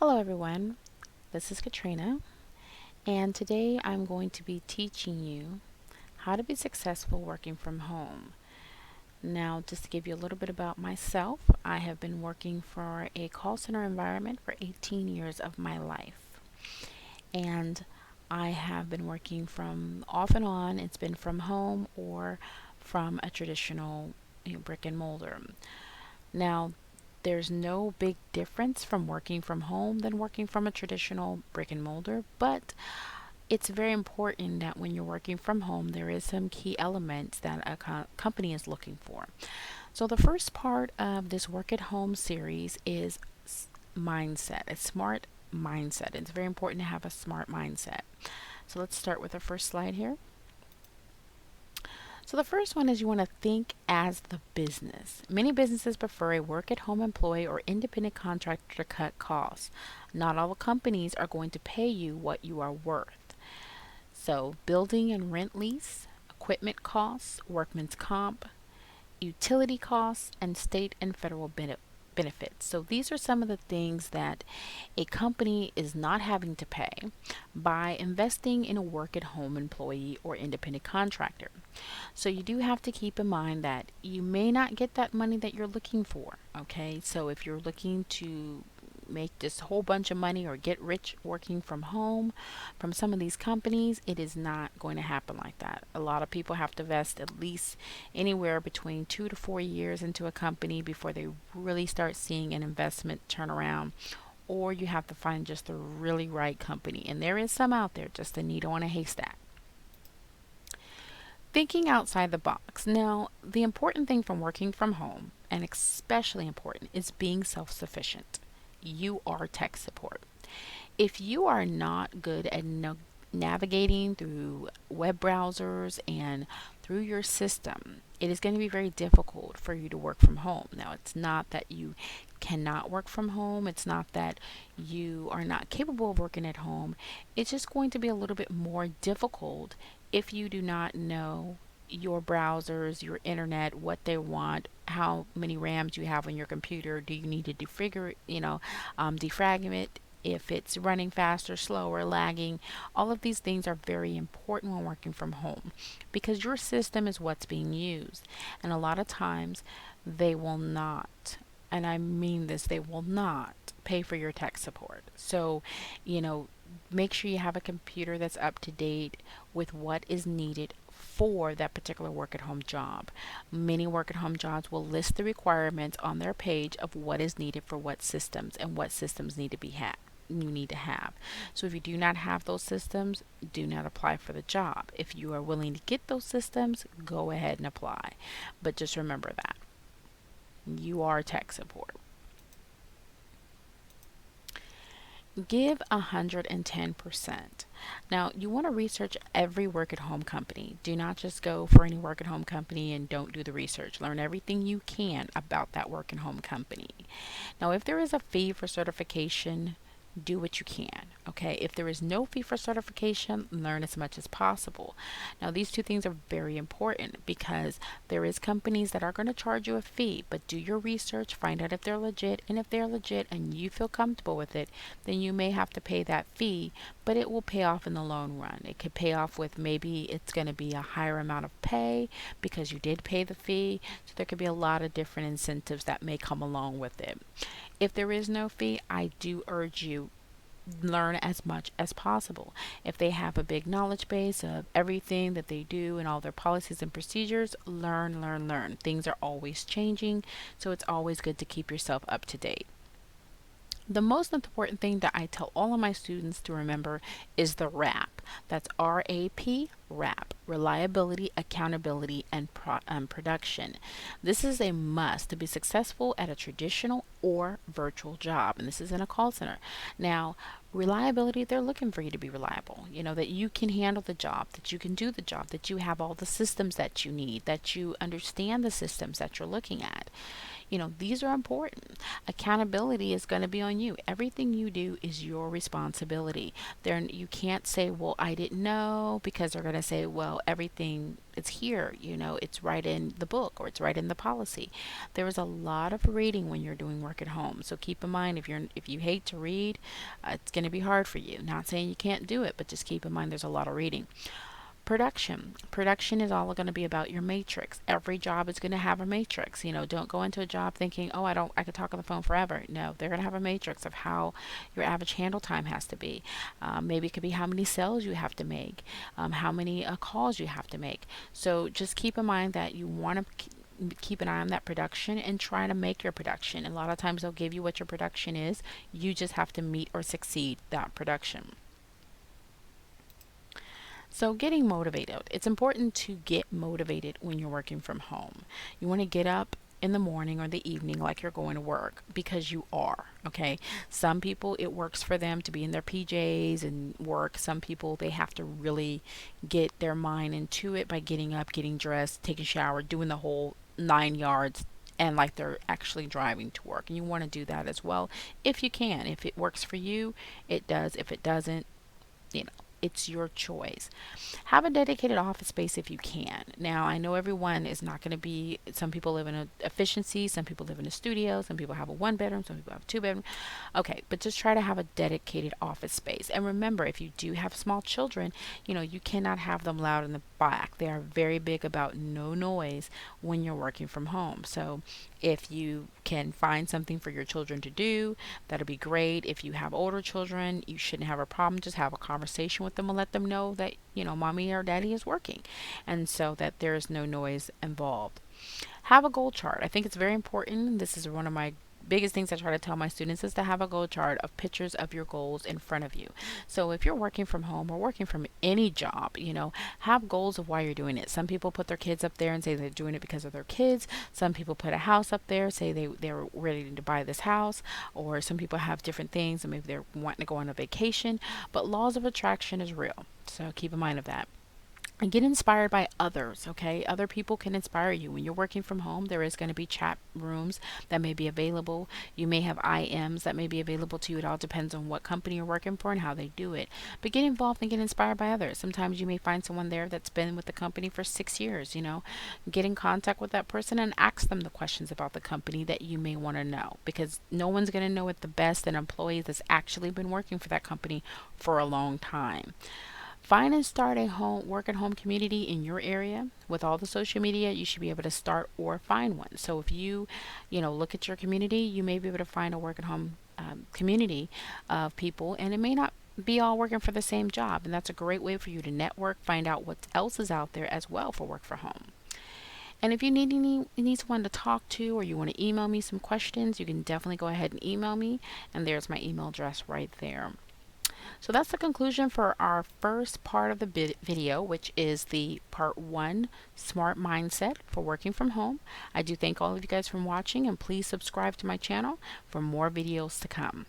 Hello everyone, this is Katrina, and today I'm going to be teaching you how to be successful working from home. Now, just to give you a little bit about myself, I have been working for a call center environment for 18 years of my life, and I have been working from off and on. It's been from home or from a traditional brick and mortar. Now, there's no big difference from working from home than working from a traditional brick and mortar, but it's very important that when you're working from home, there is some key elements that a company is looking for. So the first part of this work at home series is mindset, a smart mindset. It's very important to have a smart mindset. So let's start with the first slide here. So the first one is you want to think as the business. Many businesses prefer a work at home employee or independent contractor to cut costs. Not all companies are going to pay you what you are worth. So building and rent lease, equipment costs, workman's comp, utility costs, and state and federal benefits. So these are some of the things that a company is not having to pay by investing in a work at home employee or independent contractor. So you do have to keep in mind that you may not get that money that you're looking for. Okay, so if you're looking to make this whole bunch of money or get rich working from home from some of these companies, it is not going to happen like that. A lot of people have to invest at least anywhere between 2 to 4 years into a company before they really start seeing an investment turnaround, or you have to find just the really right company. And there is some out there, just a needle in a haystack. Thinking outside the box. Now, the important thing from working from home, and especially important, is being self sufficient. You are tech support. If you are not good at navigating through web browsers and through your system, it is going to be very difficult for you to work from home. Now, it's not that you cannot work from home, it's not that you are not capable of working at home. It's just going to be a little bit more difficult if you do not know your browsers, your internet, what they want, how many RAMs you have on your computer. Do you need to defragment it? If it's running faster, slower, lagging, all of these things are very important when working from home because your system is what's being used. And a lot of times they will not, and I mean this, they will not pay for your tech support. So, you know, make sure you have a computer that's up to date with what is needed for that particular work at home job. Many work at home jobs will list the requirements on their page of what is needed for what systems and what systems need to be had you need to have. So if you do not have those systems, do not apply for the job. If you are willing to get those systems, go ahead and apply. But just remember that you are tech support. Give 110%. Now, you want to research every work at home company. Do not just go for any work at home company and don't do the research. Learn everything you can about that work at home company. Now, if there is a fee for certification, do what you can. Okay, if there is no fee for certification, learn as much as possible. Now, these two things are very important because there is companies that are going to charge you a fee, but do your research, find out if they're legit, and if they're legit and you feel comfortable with it, then you may have to pay that fee, but it will pay off in the long run. It could pay off with maybe it's going to be a higher amount of pay because you did pay the fee. So there could be a lot of different incentives that may come along with it. If there is no fee, I do urge you learn as much as possible. If they have a big knowledge base of everything that they do and all their policies and procedures, learn, learn, learn. Things are always changing, so it's always good to keep yourself up to date. The most important thing that I tell all of my students to remember is the RAP. That's RAP, RAP, reliability, accountability, and production. This is a must to be successful at a traditional or virtual job, and this is in a call center. Now, reliability, they're looking for you to be reliable, that you can handle the job, that you can do the job, that you have all the systems that you need, that you understand the systems that you're looking at. These are important. Accountability is going to be on you. Everything you do is your responsibility. You can't say, well, I didn't know, because they're going to say, well, everything it's here, it's right in the book or it's right in the policy. There is a lot of reading when you're doing work at home. So keep in mind, if you hate to read, it's going to be hard for you. Not saying you can't do it, but just keep in mind there's a lot of reading. Production is all going to be about your matrix. Every job is going to have a matrix. Don't go into a job thinking, oh, I could talk on the phone forever. No, they're going to have a matrix of how your average handle time has to be. Maybe it could be how many sales you have to make, how many calls you have to make. So just keep in mind that you want to keep an eye on that production and try to make your production. A lot of times they'll give you what your production is. You just have to meet or succeed that production. So, getting motivated. It's important to get motivated when you're working from home. You want to get up in the morning or the evening like you're going to work, because you are, okay? Some people, it works for them to be in their PJs and work. Some people, they have to really get their mind into it by getting up, getting dressed, taking a shower, doing the whole 9 yards, and like they're actually driving to work. And you want to do that as well if you can. If it works for you, it does. If it doesn't, you know, it's your choice. Have a dedicated office space if you can. Now, I know everyone is not going to be, some people live in a efficiency, some people live in a studio, some people have a one bedroom, some people have a two bedroom. Okay, but just try to have a dedicated office space. And remember, if you do have small children, you cannot have them loud in the back. They are very big about no noise when you're working from home. So if you can find something for your children to do, that'll be great. If you have older children, you shouldn't have a problem. Just have a conversation with them and let them know that, mommy or daddy is working, and so that there is no noise involved. Have a goal chart. I think it's very important. This is one of my biggest things I try to tell my students, is to have a goal chart of pictures of your goals in front of you. So if you're working from home or working from any job, have goals of why you're doing it. Some people put their kids up there and say they're doing it because of their kids. Some people put a house up there, say they're ready to buy this house, or some people have different things and maybe they're wanting to go on a vacation. But laws of attraction is real. So keep in mind of that. And get inspired by others, okay? Other people can inspire you. When you're working from home, there is going to be chat rooms that may be available. You may have IMs that may be available to you. It all depends on what company you're working for and how they do it. But get involved and get inspired by others. Sometimes you may find someone there that's been with the company for 6 years, Get in contact with that person and ask them the questions about the company that you may want to know, because no one's going to know it the best than an employee that's actually been working for that company for a long time. Find and start a home work at home community in your area. With all the social media, you should be able to start or find one. So if you look at your community, you may be able to find a work at home community of people, and it may not be all working for the same job. And that's a great way for you to network, find out what else is out there as well for work from home. And if you need someone to talk to, or you want to email me some questions, you can definitely go ahead and email me. And there's my email address right there. So that's the conclusion for our first part of the video, which is the part 1, smart mindset for working from home. I do thank all of you guys for watching, and please subscribe to my channel for more videos to come.